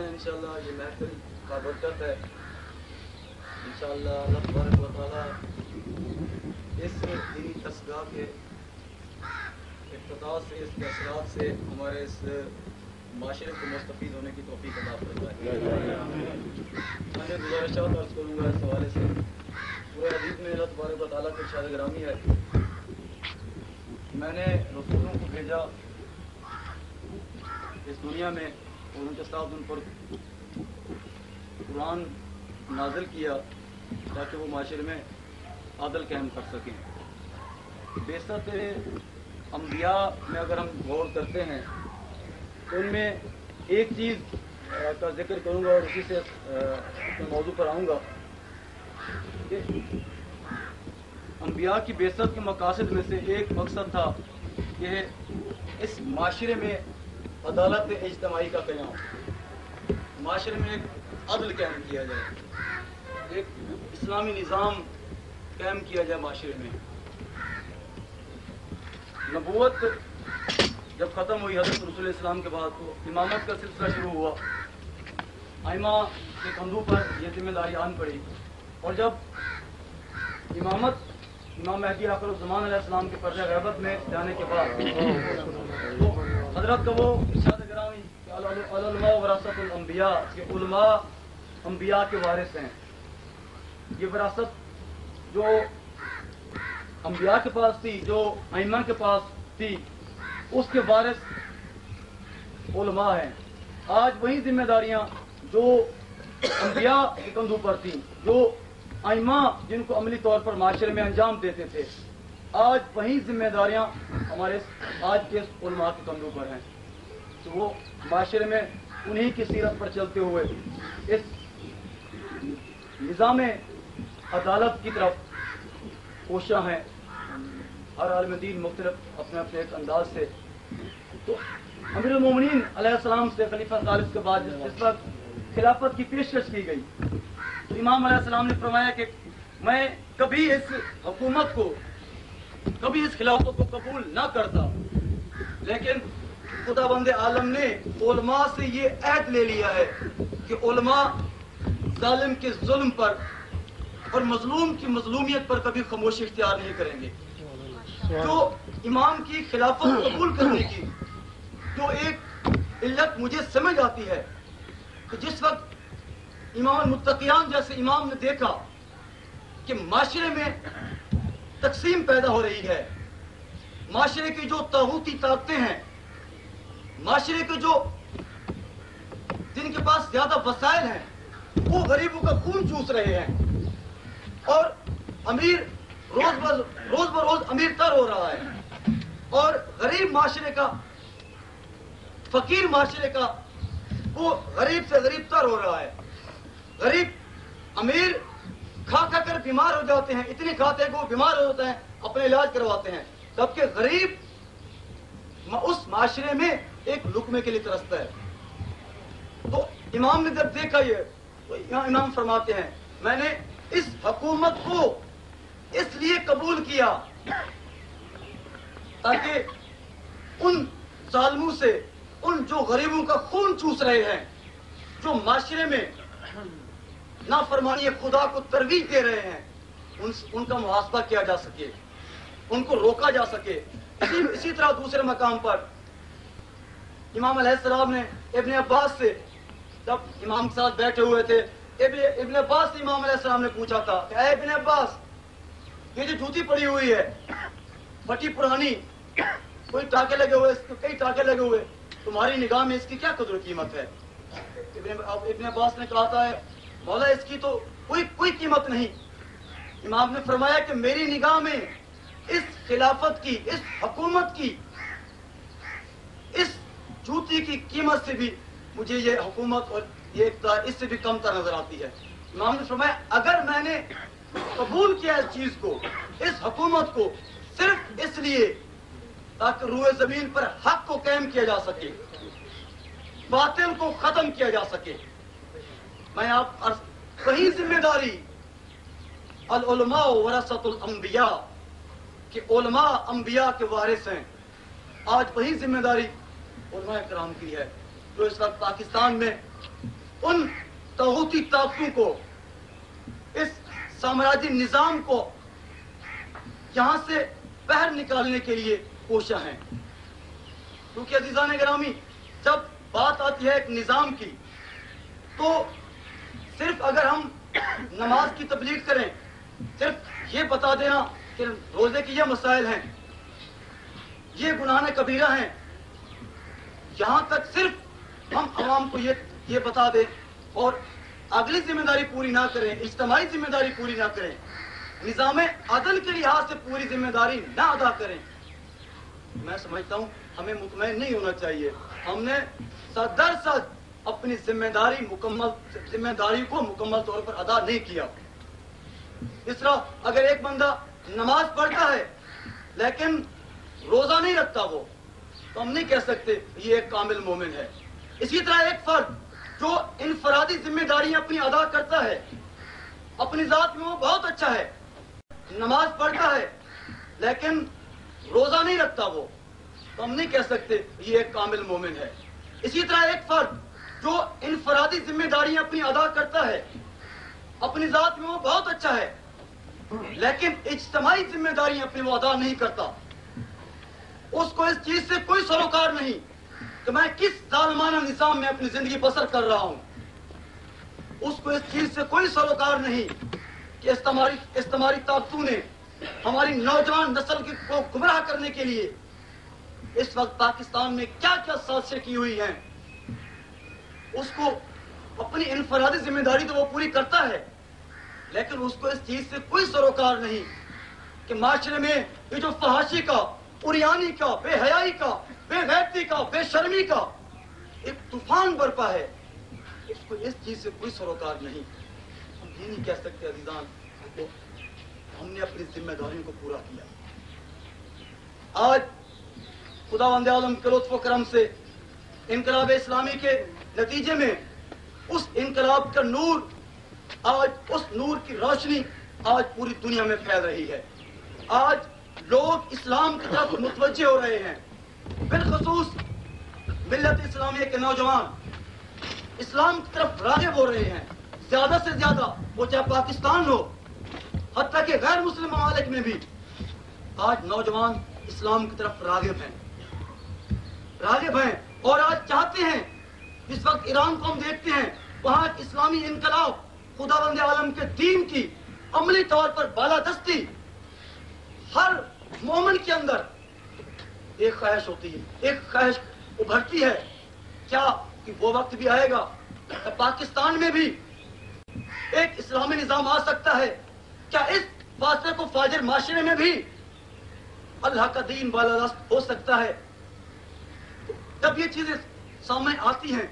انشاءاللہ یہ محفل کا برکت ہے. انشاءاللہ اللہ تبارک و تعالی اس دینی تسگاہ کے افتتاح سے، اس کے اثرات سے ہمارے اس معاشرے کو مستفید ہونے کی توفیق عطا فرمائے. میں گزارشات عرض کروں گا اس حوالے سے. سورہ حدید میں اللہ تبارک و تعالیٰ کا ارشاد گرامی ہے، میں نے رسولوں کو بھیجا اس دنیا میں اور ان کے ساتھ ان پر قرآن نازل کیا تاکہ وہ معاشرے میں عدل قائم کر سکیں. بیشتر انبیاء میں اگر ہم غور کرتے ہیں تو ان میں ایک چیز کا ذکر کروں گا اور اسی سے موضوع پر آؤں گا کہ انبیاء کی بعثت کے مقاصد میں سے ایک مقصد تھا کہ اس معاشرے میں عدالت اجتماعی کا قیام، معاشرے میں ایک عدل قائم کیا جائے، ایک اسلامی نظام قائم کیا جائے معاشرے میں. نبوت جب ختم ہوئی حضرت رسول اسلام کے بعد تو امامت کا سلسلہ شروع ہوا. ائمہ کے کندھوں پر یہ ذمہ داری آن پڑی اور جب امامت امام مہدی آخر الزمان علیہ السلام کے پردہ غیبت میں جانے کے بعد تو حضرت کا وہ ارشاد گرامی کہ العلماء وراثت الانبیاء، کہ علماء انبیاء کے وارث ہیں. یہ وراثت جو انبیاء کے پاس تھی، جو ائمہ کے پاس تھی، اس کے وارث علماء ہیں. آج وہی ذمہ داریاں جو انبیاء کے کندھوں پر تھیں، جو ائمہ جن کو عملی طور پر معاشرے میں انجام دیتے تھے، آج وہی ذمہ داریاں ہمارے آج کے علماء کے کندھوں پر ہیں. تو وہ معاشرے میں انہی کی سیرت پر چلتے ہوئے اس نظام عدالت کی طرف کوشاں ہیں. ہر عالم دین مختلف اپنے اپنے ایک انداز سے. تو امیر المومنین علیہ السلام سے خلیفہ ثالث کے بعد جس وقت خلافت کی پیشکش کی گئی تو امام علیہ السلام نے فرمایا کہ میں کبھی اس حکومت کو، کبھی اس خلافت کو قبول نہ کرتا، لیکن خدا بند عالم نے علماء سے یہ عہد لے لیا ہے کہ علماء ظالم کے ظلم پر اور مظلوم کی مظلومیت پر کبھی خاموشی اختیار نہیں کریں گے. جو امام کی خلافت قبول کرنے کی جو ایک علت مجھے سمجھ آتی ہے کہ جس وقت امام المتقیان جیسے امام نے دیکھا کہ معاشرے میں تقسیم پیدا ہو رہی ہے، معاشرے کی جو طاغوتی طاقتیں ہیں، معاشرے کے جو جن کے پاس زیادہ وسائل ہیں، وہ غریبوں کا خون چوس رہے ہیں اور امیر روز بروز امیر تر ہو رہا ہے اور غریب معاشرے کا، فقیر معاشرے کا وہ غریب سے غریب تر ہو رہا ہے. غریب امیر کھا کھا کر بیمار ہو جاتے ہیں، اتنے کھاتے ہیں کہ وہ بیمار ہو جاتے ہیں، اپنے علاج کرواتے ہیں، جبکہ غریب اس معاشرے میں ایک لقمے کے لیے ترستا ہے۔ تو امام نے جب دیکھا یہ تو امام فرماتے ہیں میں نے اس حکومت کو اس لیے قبول کیا تاکہ ان ظالموں سے، ان جو غریبوں کا خون چوس رہے ہیں، جو معاشرے میں نافرمانی خدا کو ترویج دے رہے ہیں، ان کا محاسبہ کیا جا سکے، ان کو روکا جا سکے۔ اسی طرح دوسرے مقام پر امام علیہ السلام نے ابن عباس سے، جب امام کے ساتھ بیٹھے ہوئے تھے، ابن عباس سے امام علیہ السلام نے پوچھا تھا کہ اے ابن عباس، یہ جو جوتی پڑی ہوئی ہے پھٹی پرانی، کوئی ٹاکے لگے ہوئے، کئی ٹاکے لگے ہوئے، تمہاری نگاہ میں اس کی کیا قدر و قیمت ہے؟ ابن عباس نے کہا تھا مولا اس کی تو کوئی قیمت نہیں۔ امام نے فرمایا کہ میری نگاہ میں اس خلافت کی، اس حکومت کی، اس جوتی کی قیمت سے بھی مجھے یہ حکومت اور یہ اقتدار اس سے بھی کم تر نظر آتی ہے۔ امام نے فرمایا اگر میں نے قبول کیا اس چیز کو، اس حکومت کو، صرف اس لیے تاکہ روئے زمین پر حق کو قائم کیا جا سکے، باطل کو ختم کیا جا سکے، میں آپ وہی ذمہ داری العلماء ورثۃ الانبیاء کہ علماء انبیاء کے وارث ہیں، آج وہی ذمہ داری علماء کرام کی ہے جو اس وقت پاکستان میں ان طاغوتی طاقتوں کو، اس سامراجی نظام کو یہاں سے باہر نکالنے کے لیے کوشاں ہیں۔ کیونکہ عزیزان گرامی، جب بات آتی ہے ایک نظام کی، تو صرف اگر ہم نماز کی تبلیغ کریں، صرف یہ بتا دینا کہ روزے کی یہ مسائل ہیں، یہ گناہ کبیرہ ہیں، یہاں تک صرف ہم عوام کو یہ بتا دیں اور اگلی ذمہ داری پوری نہ کریں، اجتماعی ذمہ داری پوری نہ کریں، نظام عدل کے لحاظ سے پوری ذمہ داری نہ ادا کریں، میں سمجھتا ہوں ہمیں مطمئن نہیں ہونا چاہیے۔ ہم نے صد اپنی ذمہ داری کو مکمل طور پر ادا نہیں کیا۔ اس طرح اگر ایک بندہ نماز پڑھتا ہے لیکن روزہ نہیں رکھتا وہ، تو ہم نہیں کہہ سکتے یہ ایک کامل مومن ہے۔ اسی طرح ایک فرد جو انفرادی ذمہ داریاں اپنی ادا کرتا ہے، اپنی ذات میں وہ بہت اچھا ہے، نماز پڑھتا ہے لیکن روزہ نہیں رکھتا وہ، تو ہم نہیں کہہ سکتے یہ ایک کامل مومن ہے۔ اسی طرح ایک فرد جو انفرادی ذمہ داریاں اپنی ادا کرتا ہے، اپنی ذات میں وہ بہت اچھا ہے، لیکن اجتماعی ذمہ داریاں اپنی وہ ادا نہیں کرتا، اس کو اس چیز سے کوئی سروکار نہیں کہ میں کس ظالمانہ نظام میں اپنی زندگی بسر کر رہا ہوں، اس کو اس چیز سے کوئی سروکار نہیں کہ استعماری طاقتوں نے ہماری نوجوان نسل کو گمراہ کرنے کے لیے اس وقت پاکستان میں کیا کیا سازشیں کی ہوئی ہیں، اس کو اپنی انفرادی ذمہ داری تو وہ پوری کرتا ہے، لیکن اس کو اس چیز سے کوئی سروکار نہیں کہ معاشرے میں یہ جو فحاشی کا، عریانی کا، بے حیائی کا، بے غیرتی کا، بے شرمی کا ایک طوفان برپا ہے، اس کو اس چیز سے کوئی سروکار نہیں۔ ہم یہ نہیں کہہ سکتے عزیزان کہ ہم نے اپنی ذمہ داریوں کو پورا کیا۔ آج خداوند عالم کے لطف و کرم سے انقلاب اسلامی کے نتیجے میں اس انقلاب کا نور، آج اس نور کی روشنی آج پوری دنیا میں پھیل رہی ہے۔ آج لوگ اسلام کی طرف متوجہ ہو رہے ہیں، بالخصوص ملت اسلامیہ کے نوجوان اسلام کی طرف راغب ہو رہے ہیں، زیادہ سے زیادہ، وہ چاہے پاکستان ہو، حتیٰ کہ غیر مسلم ممالک میں بھی آج نوجوان اسلام کی طرف راغب ہیں اور آج چاہتے ہیں، اس وقت ایران کو ہم دیکھتے ہیں، وہاں ایک اسلامی انقلاب، خداوند عالم کے دین کی عملی طور پر بالادستی ہر مومن کے اندر ایک خواہش ہوتی ہے، ایک خواہش ابھرتی ہے، کیا کہ وہ وقت بھی آئے گا کہ پاکستان میں بھی ایک اسلامی نظام آ سکتا ہے؟ کیا اس فاصلے کو فاجر معاشرے میں بھی اللہ کا دین بالادست ہو سکتا ہے؟ جب یہ چیزیں سامنے آتی ہیں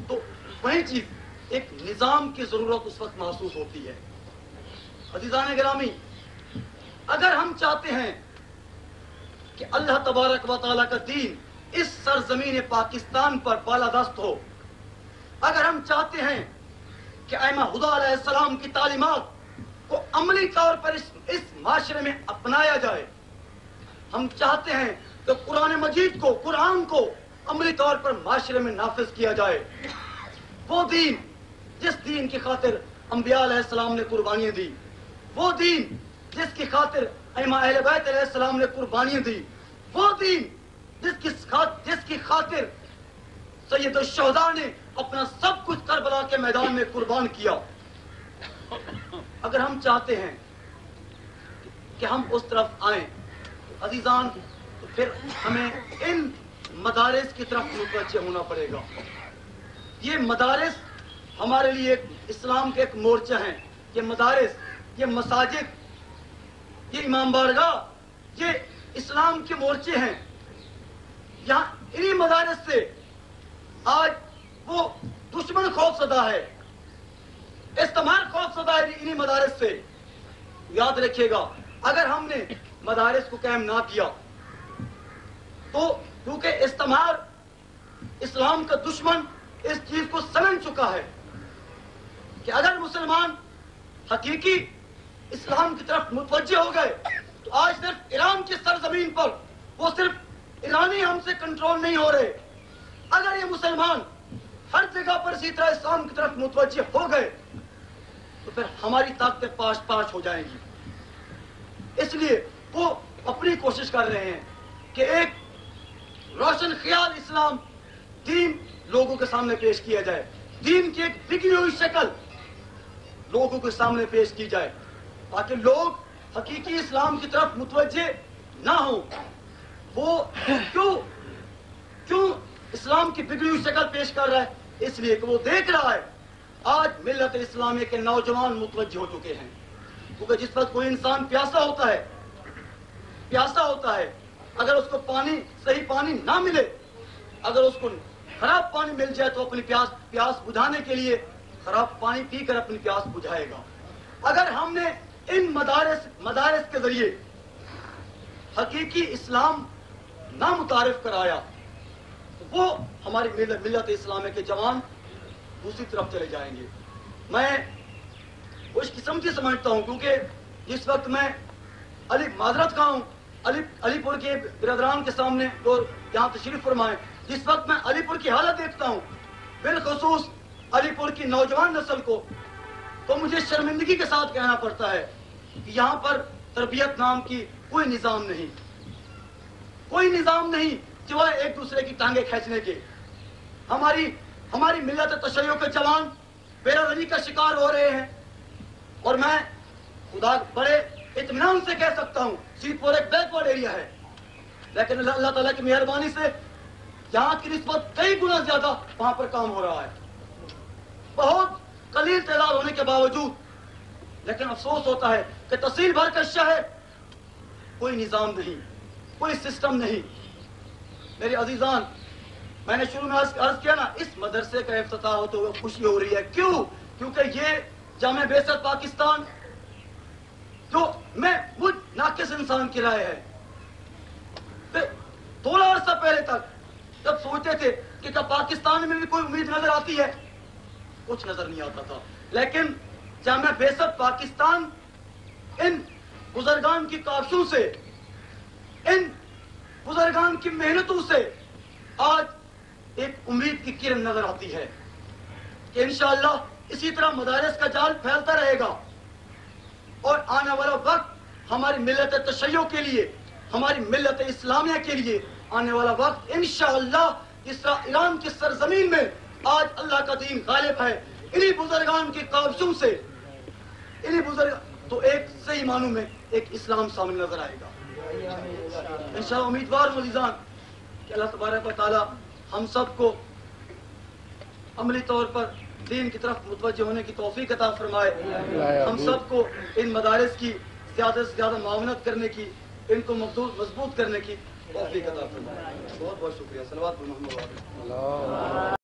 تو وہی چیز ایک نظام کی ضرورت اس وقت محسوس ہوتی ہے۔ عزیزان گرامی، اگر ہم چاہتے ہیں کہ اللہ تبارک و تعالیٰ کا دین اس سرزمین پاکستان پر بالادست ہو، اگر ہم چاہتے ہیں کہ ائمہ خدا علیہ السلام کی تعلیمات کو عملی طور پر اس معاشرے میں اپنایا جائے، ہم چاہتے ہیں کہ قرآن مجید کو، قرآن کو عملی طور پر معاشرے میں نافذ کیا جائے، وہ دین جس دین کی خاطر انبیاء علیہ السلام نے قربانیاں دی، وہ دین جس کی خاطر ائمہ اہل بیت علیہ السلام نے قربانیاں دی، وہ دین جس کی خاطر سید الشہداء نے اپنا سب کچھ کربلا کے میدان میں قربان کیا، اگر ہم چاہتے ہیں کہ ہم اس طرف آئیں تو عزیزان، تو پھر ہمیں ان مدارس کی طرف متوجہ ہونا پڑے گا۔ یہ مدارس ہمارے لیے اسلام کے ایک مورچہ ہیں، یہ مدارس، یہ مساجد، یہ امام بارگاہ، یہ اسلام کے مورچے ہیں۔ یہاں انہی مدارس سے آج وہ دشمن خوف زدہ ہے، استعمار خوف زدہ ہے انہی مدارس سے۔ یاد رکھیے گا، اگر ہم نے مدارس کو قائم نہ کیا تو کیونکہ استعمار، اسلام کا دشمن اس چیز کو سمجھ چکا ہے کہ اگر مسلمان حقیقی اسلام کی طرف متوجہ ہو گئے تو آج صرف ایران کی سرزمین پر وہ صرف ایرانی ہم سے کنٹرول نہیں ہو رہے، اگر یہ مسلمان ہر جگہ پر اسی طرح اسلام کی طرف متوجہ ہو گئے تو پھر ہماری طاقتیں پاش پاش ہو جائیں گی۔ اس لیے وہ اپنی کوشش کر رہے ہیں کہ ایک روشن خیال اسلام دین لوگوں کے سامنے پیش کیا جائے، دین کی ایک بگڑی ہوئی شکل لوگوں کے سامنے پیش کی جائے، تاکہ لوگ حقیقی اسلام کی طرف متوجہ نہ ہوں۔ وہ کیوں اسلام کی بگڑی ہوئی شکل پیش کر رہا ہے؟ اس لیے کہ وہ دیکھ رہا ہے آج ملت اسلامیہ کے نوجوان متوجہ ہو چکے ہیں، کیونکہ جس وقت کوئی انسان پیاسا ہوتا ہے، اگر اس کو صحیح پانی نہ ملے، اگر اس کو خراب پانی مل جائے تو اپنی پیاس بجھانے کے لیے خراب پانی پی کر اپنی پیاس بجھائے گا۔ اگر ہم نے ان مدارس کے ذریعے حقیقی اسلام نہ متعارف کرایا تو وہ ہماری ملت اسلامیہ کے جوان دوسری طرف چلے جائیں گے۔ میں خوش قسمتی سمجھتا ہوں، کیونکہ جس وقت میں معذرت کا ہوں علی پور کے برادران کے سامنے اور یہاں تشریف فرمائیں، جس وقت میں علی پور کی حالت دیکھتا ہوں، بالخصوص علی پور کی نوجوان نسل کو، تو مجھے شرمندگی کے ساتھ کہنا پڑتا ہے کہ یہاں پر تربیت نام کی کوئی نظام نہیں سوائے ایک دوسرے کی ٹانگیں کھینچنے کے۔ ہماری ملت تشیع کے جوان بےروزگاری کا شکار ہو رہے ہیں، اور میں خدا بڑے اطمینان سے کہہ سکتا ہوں سیت پور ایک بیک ورڈ ایریا ہے، لیکن اللہ تعالیٰ کی مہربانی سے یہاں کی نسبت کئی گنا زیادہ وہاں پر کام ہو رہا ہے، بہت قلیل تعداد ہونے کے باوجود۔ لیکن افسوس ہوتا ہے کہ تحصیل بھر کا شہر کوئی نظام نہیں، کوئی سسٹم نہیں۔ میرے عزیزان، میں نے شروع میں عرض کیا نا، اس مدرسے کا افتتاح ہوتے ہوئے خوشی ہو رہی ہے۔ کیونکہ یہ جامع بعثت پاکستان جو مجھ ناقص انسان کی رائے ہے، تھوڑا عرصہ پہلے تک جب سوچتے تھے کہ کیا پاکستان میں بھی کوئی امید نظر آتی ہے، کچھ نظر نہیں آتا تھا، لیکن جامع بعثت پاکستان ان بزرگان کی کاوشوں سے، ان بزرگان کی محنتوں سے آج ایک امید کی کرن نظر آتی ہے کہ انشاءاللہ اسی طرح مدارس کا جال پھیلتا رہے گا، اور آنے والا وقت ہماری ملت تشیع کے لیے، ہماری ملت اسلامیہ کے لیے آنے والا وقت انشاءاللہ جس طرح ایران کی سرزمین میں آج اللہ کا دین غالب ہے، انہی بزرگان کی کاوشوں سے، تو ایک صحیح معنوں میں ایک اسلام سامنے نظر آئے گا انشاءاللہ۔ امیدوار عزیزان کہ اللہ تبارک و تعالی ہم سب کو عملی طور پر دین کی طرف متوجہ ہونے کی توفیق عطا فرمائے، ہم سب کو ان مدارس کی زیادہ سے زیادہ معاونت کرنے کی، ان کو مضبوط کرنے کی توفیق عطا فرمائے۔ بہت بہت شکریہ۔ صلوات محمد